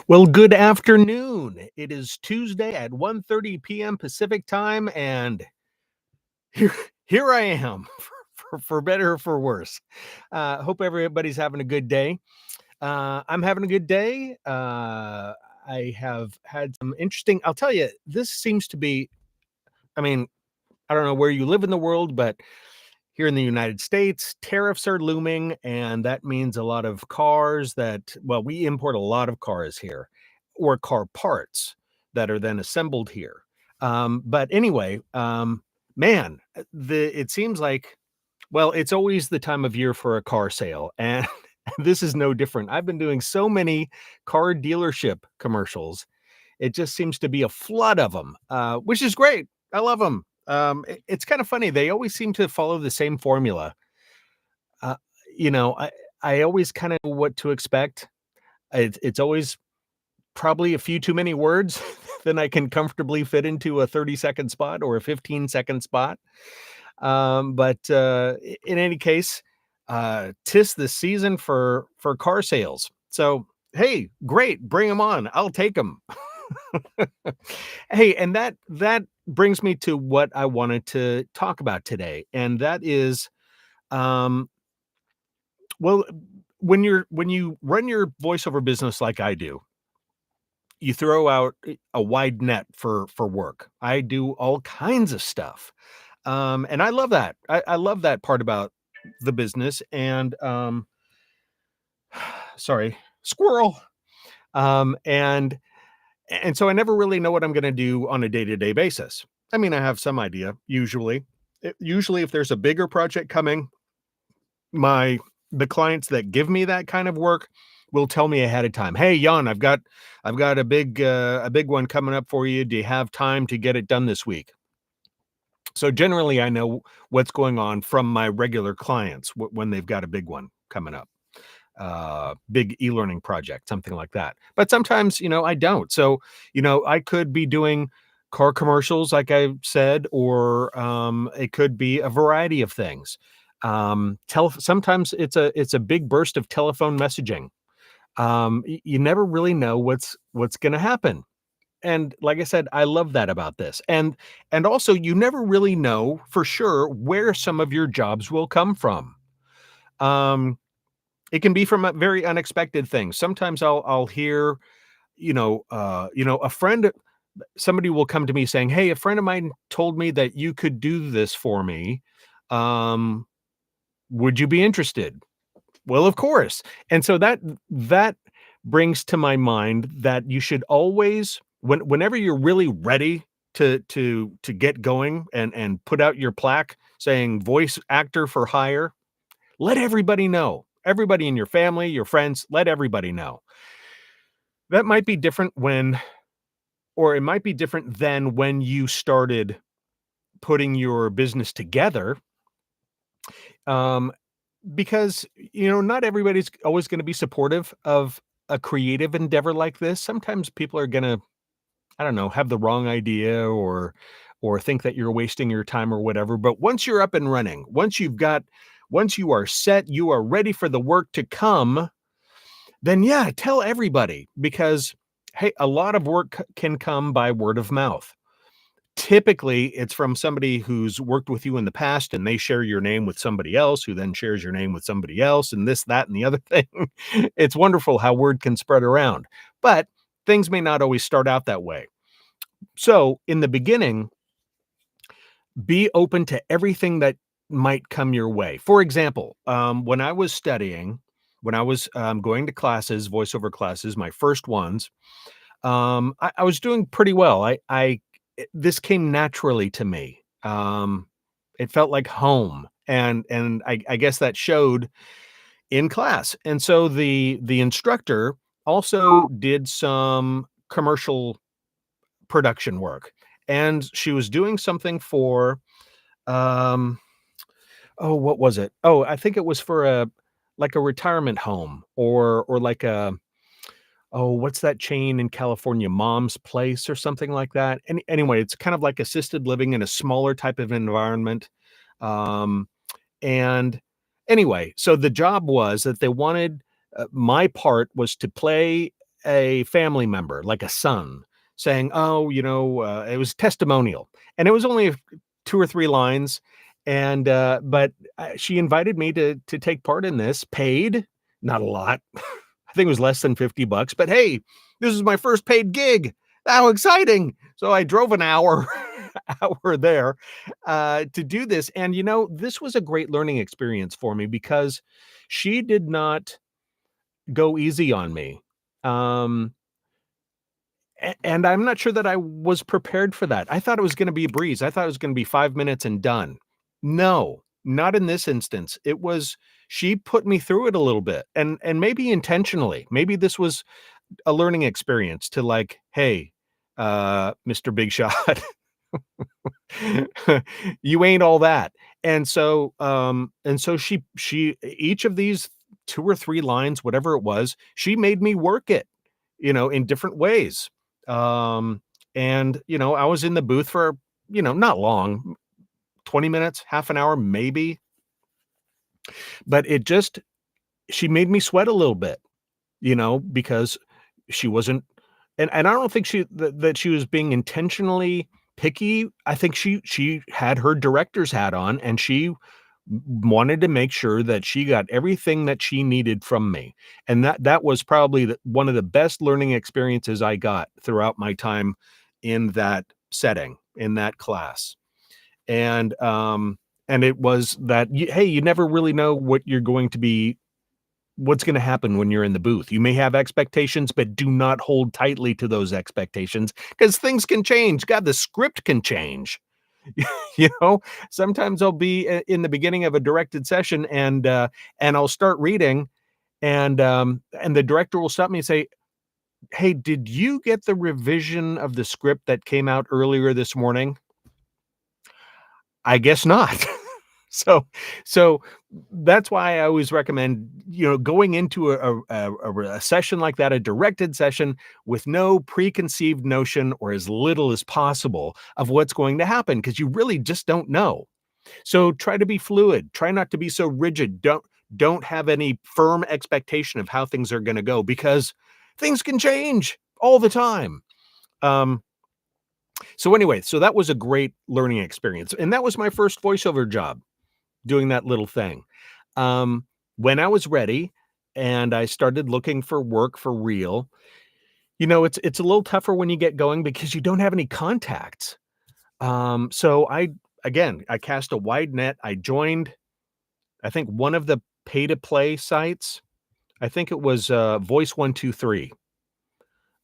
Well, good afternoon. It is Tuesday at 1:30 p.m. Pacific time, and here here I am for better or for worse. Hope everybody's having a good day. I'm having a good day. I have had some interesting. I'll tell you, this seems to be. I mean, I don't know where you live in the world, but here in the United States, tariffs are looming, and that means a lot of cars well, we import a lot of cars here or car parts that are then assembled here. But anyway, man, it seems like, well, it's always the time of year for a car sale, and this is no different. I've been doing so many car dealership commercials. It just seems to be a flood of them, which is great. I love them. It's kind of funny. They always seem to follow the same formula. Uh, you know, I always kind of know what to expect. It's always probably a few too many words than I can comfortably fit into a 30-second spot or a 15-second spot. But in any case, 'tis the season for car sales. So hey, great, bring them on. I'll take them. Hey, and that brings me to what I wanted to talk about today, and that is, um, well, when you run your voiceover business like I do, you throw out a wide net for work. I do all kinds of stuff, and I love that. I love that part about the business. And sorry, squirrel. Um, and And so I never really know what I'm gonna do on a day-to-day basis. I mean, I have some idea, usually. Usually, if there's a bigger project coming, my the clients that give me that kind of work will tell me ahead of time, "Hey, Jan, I've got a big one coming up for you. Do you have time to get it done this week?" So, generally, I know what's going on from my regular clients when they've got a big one coming up, big e-learning project, something like that. But sometimes, I don't. So, I could be doing car commercials, like I said, or it could be a variety of things. Sometimes it's a big burst of telephone messaging. You never really know what's going to happen. And like I said, I love that about this. And also, you never really know for sure where some of your jobs will come from. Um, it can be from a very unexpected things. Sometimes I'll hear, a friend somebody will come to me saying, "Hey, a friend of mine told me that you could do this for me. Um, would you be interested?" Well, of course. And so that brings to my mind that you should always whenever you're really ready to get going and put out your plaque saying voice actor for hire, let everybody know. Everybody in your family, your friends, let everybody know. That might be different or it might be different than when you started putting your business together, um, because, not everybody's always gonna be supportive of a creative endeavor like this. Sometimes people are gonna, I don't know, have the wrong idea or think that you're wasting your time or whatever. But once you're up and running, once you are set, you are ready for the work to come, then yeah, tell everybody because, hey, a lot of work can come by word of mouth. Typically, it's from somebody who's worked with you in the past, and they share your name with somebody else, who then shares your name with somebody else, and this, that, and the other thing. It's wonderful how word can spread around, but things may not always start out that way. So, in the beginning, be open to everything that might come your way. For example, when I was studying, when I was going to classes, voiceover classes, my first ones, I was doing pretty well. This came naturally to me. It felt like home, and I guess that showed in class. And so the instructor also did some commercial production work, and she was doing something for um oh, what was it? Oh, I think it was for a retirement home or like a, oh, what's that chain in California? Mom's Place or something like that. Anyway, it's kind of like assisted living in a smaller type of environment. Um, and anyway, so the job was that they wanted my part was to play. a family member, like a son, saying, "Oh, it was testimonial," and it was only 2 or 3 lines, and, she invited me to take part in this, paid, not a lot. I think it was less than 50 bucks, but hey, this is my first paid gig. How exciting. So I drove an hour hour there, to do this, and, this was a great learning experience for me because she did not go easy on me. Um, and I'm not sure that I was prepared for that. I thought it was gonna be a breeze. I thought it was gonna be 5 minutes and done. No, not in this instance. It was she put me through it a little bit, and maybe intentionally. Maybe this was a learning experience to like, "Hey, Mr. Big Shot, you ain't all that." And so she each of these 2 or 3 lines, whatever it was, she made me work it, in different ways. Um, and, I was in the booth for, not long, 20 minutes, half an hour, maybe, but she made me sweat a little bit, because she wasn't and I don't think that she was being intentionally picky. I think she had her director's hat on, and she wanted to make sure that she got everything that she needed from me, and that was probably one of the best learning experiences I got throughout my time in that setting, in that class. And it was that, hey, you never really know what's gonna happen when you're in the booth. You may have expectations, but do not hold tightly to those expectations because things can change. God, the script can change. You know? Sometimes I'll be in the beginning of a directed session and I'll start reading and the director will stop me and say, "Hey, did you get the revision of the script that came out earlier this morning?" I guess not. So so that's why I always recommend, going into a session like that, a directed session with no preconceived notion or as little as possible of what's going to happen because you really just don't know. So try to be fluid, try not to be so rigid. Don't have any firm expectation of how things are gonna go because things can change all the time. Um, so anyway, so that was a great learning experience, and that was my first voiceover job, doing that little thing. Um, when I was ready and I started looking for work for real, it's a little tougher when you get going because you don't have any contacts. So I cast a wide net. I joined, I think, one of the pay to play sites. I think it was Voice 123.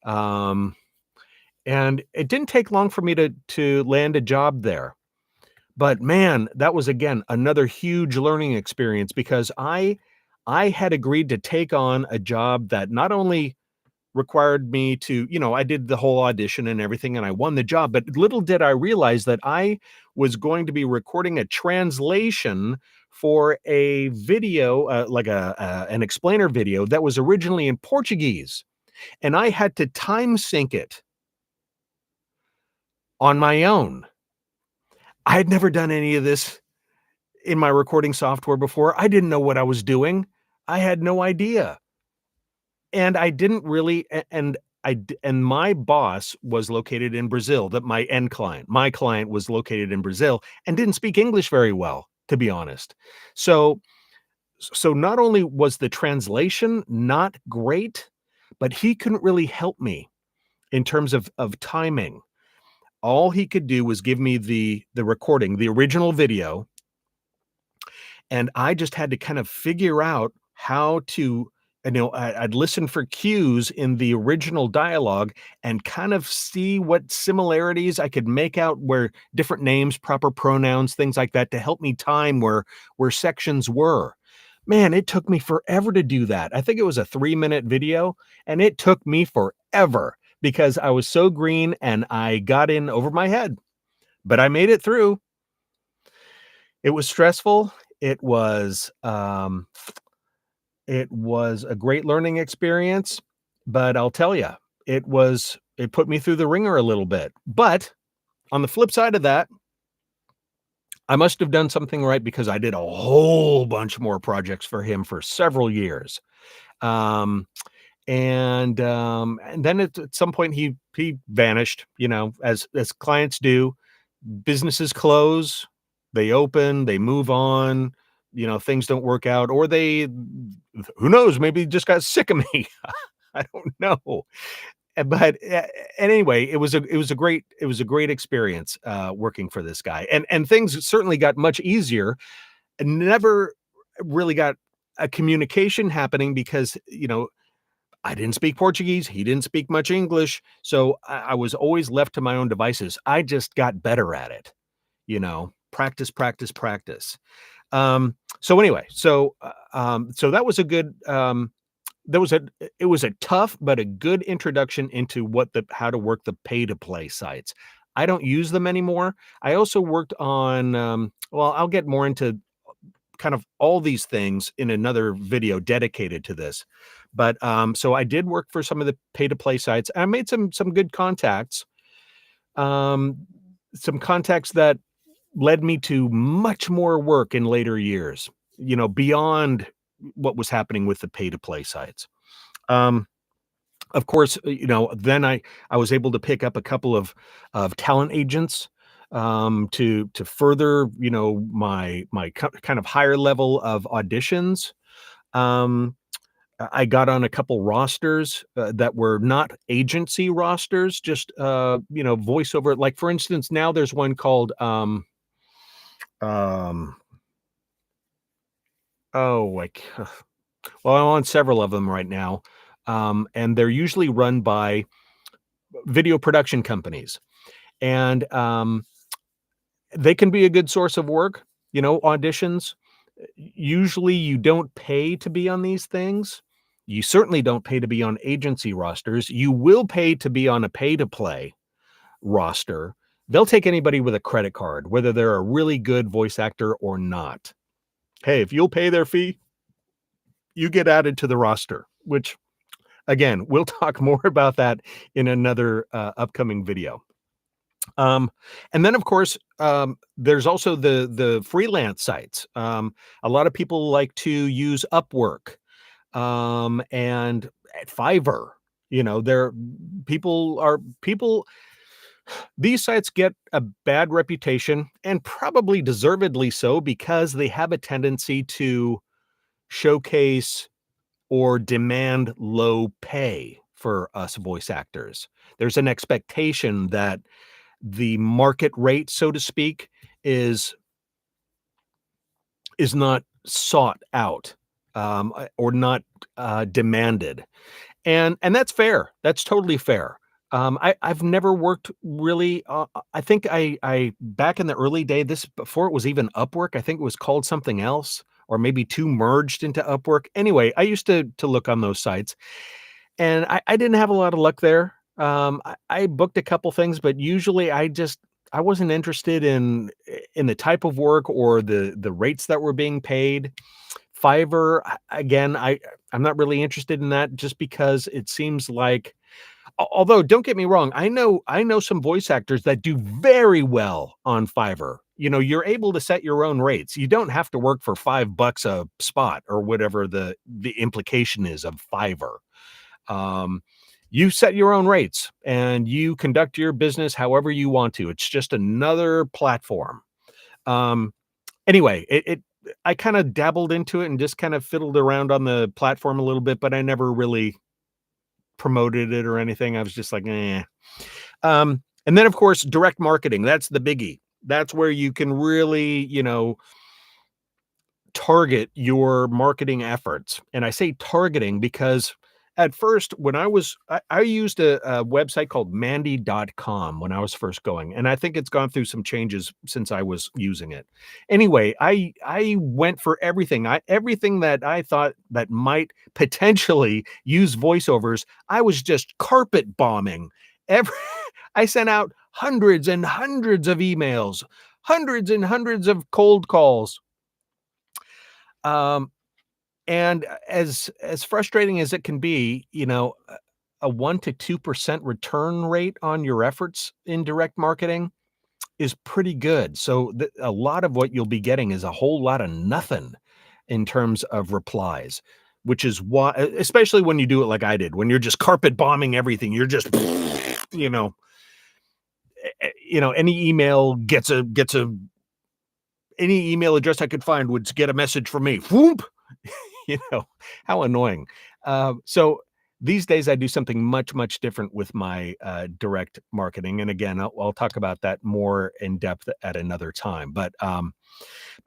Um, and it didn't take long for me to land a job there. But man, that was again another huge learning experience because I had agreed to take on a job that not only required me to, I did the whole audition and everything and I won the job, but little did I realize that I was going to be recording a translation for a video, like an explainer video that was originally in Portuguese, and I had to time sync it on my own. I had never done any of this in my recording software before. I didn't know what I was doing. I had no idea. And I didn't really and my boss was located in Brazil, that my client was located in Brazil and didn't speak English very well, to be honest. So so not only was the translation not great, but he couldn't really help me in terms of timing. All he could do was give me the recording, the original video, and I just had to kind of figure out how to, I'd listen for cues in the original dialogue and kind of see what similarities I could make out where different names, proper pronouns, things like that to help me time where sections were. Man, it took me forever to do that. I think it was a 3-minute video, and it took me forever because I was so green and I got in over my head, but I made it through. It was stressful. It was, it was a great learning experience, but I'll tell you, it put me through the ringer a little bit. But on the flip side of that, I must have done something right because I did a whole bunch more projects for him for several years. Um, And then at some point he vanished, as clients do. Businesses close, they open, they move on, things don't work out, or who knows, maybe he just got sick of me. I don't know. But anyway, it was a great experience working for this guy, and things certainly got much easier. And never really got a communication happening because I didn't speak Portuguese, he didn't speak much English, so I was always left to my own devices. I just got better at it, practice, practice, practice. So anyway, so that was a good, that was a it was a tough but a good introduction into how to work the pay to play sites. I don't use them anymore. I also worked on, well, I'll get more into kind of all these things in another video dedicated to this. But so I did work for some of the pay to play sites. I made some good contacts. Um, some contacts that led me to much more work in later years, beyond what was happening with the pay to play sites. Um, of course, then I was able to pick up a couple of talent agents, to further, my kind of higher level of auditions. Um, I got on a couple rosters, that were not agency rosters, just, voiceover. Like, for instance, now there's one called, um, oh, like, well, I'm on several of them right now, and they're usually run by video production companies, and, they can be a good source of work, auditions. Usually, you don't pay to be on these things. You certainly don't pay to be on agency rosters. You will pay to be on a pay-to-play roster. They'll take anybody with a credit card, whether they're a really good voice actor or not. Hey, if you'll pay their fee, you get added to the roster, which, again, we'll talk more about that in another, upcoming video. Um, and then, of course, there's also the freelance sites. A lot of people like to use Upwork, and at Fiverr. There people. These sites get a bad reputation, and probably deservedly so, because they have a tendency to showcase or demand low pay for us voice actors. There's an expectation that the market rate, so to speak, is not sought out, or not, demanded, and that's fair. That's totally fair. I've never worked really. I think I back in the early day, this before it was even Upwork. I think it was called something else, or maybe two merged into Upwork. Anyway, I used to look on those sites, and I didn't have a lot of luck there. I booked a couple things, but usually I wasn't interested in the type of work or the rates that were being paid. Fiverr, again, I'm not really interested in that, just because it seems like, although don't get me wrong, I know some voice actors that do very well on Fiverr. You're able to set your own rates. You don't have to work for $5 a spot, or whatever the implication is of Fiverr. Um, you set your own rates and you conduct your business however you want to. It's just another platform. Um, anyway, I kind of dabbled into it and just kind of fiddled around on the platform a little bit, but I never really promoted it or anything. I was just like, eh. And then, of course, direct marketing. That's the biggie. That's where you can really, target your marketing efforts. And I say targeting because at first, when I used a website called Mandy.com when I was first going, and I think it's gone through some changes since I was using it. Anyway, I went for everything that I thought that might potentially use voiceovers. I was just carpet bombing. Every I sent out hundreds and hundreds of emails, hundreds and hundreds of cold calls. Um, and as frustrating as it can be, a 1 to 2% return rate on your efforts in direct marketing is pretty good. So a lot of what you'll be getting is a whole lot of nothing in terms of replies. which is why, especially when you do it like I did, when you're just carpet bombing everything, you're just, you know, any email gets a any email address I could find would get a message from me. Whoop, you know, how annoying. So these days I do something much different with my direct marketing, and again, I'll talk about that more in depth at another time. But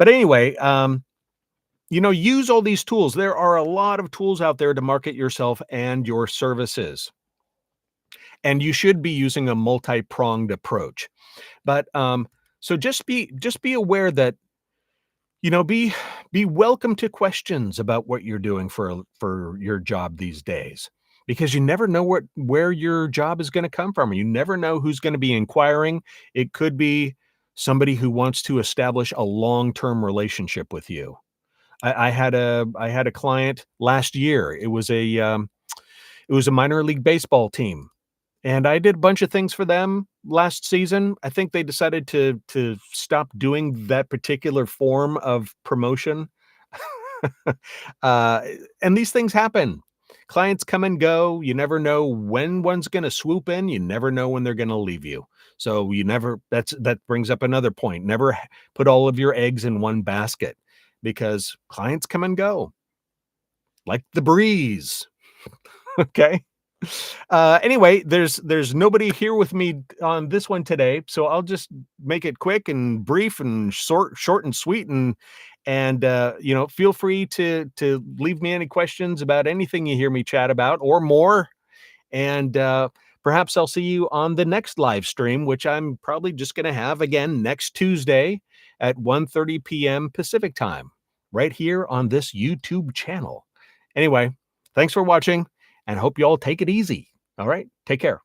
anyway, use all these tools. There are a lot of tools out there to market yourself and your services, and you should be using a multi-pronged approach. But just be aware that be welcome to questions about what you're doing for your job these days, because you never know where your job is going to come from. You never know who's going to be inquiring. It could be somebody who wants to establish a long-term relationship with you. I had a client last year. It was a minor league baseball team, and I did a bunch of things for them last season. I think they decided to stop doing that particular form of promotion. Uh, and these things happen. Clients come and go. You never know when one's gonna swoop in. You never know when they're gonna leave you. So you never that brings up another point. Never put all of your eggs in one basket, because clients come and go like the breeze. Okay? Anyway, there's nobody here with me on this one today, so I'll just make it quick and brief and short and sweet, and feel free to leave me any questions about anything you hear me chat about or more, and perhaps I'll see you on the next live stream, which I'm probably just going to have again next Tuesday at 1:30 p.m. Pacific time, right here on this YouTube channel. Anyway, thanks for watching, and hope you all take it easy. All right, take care.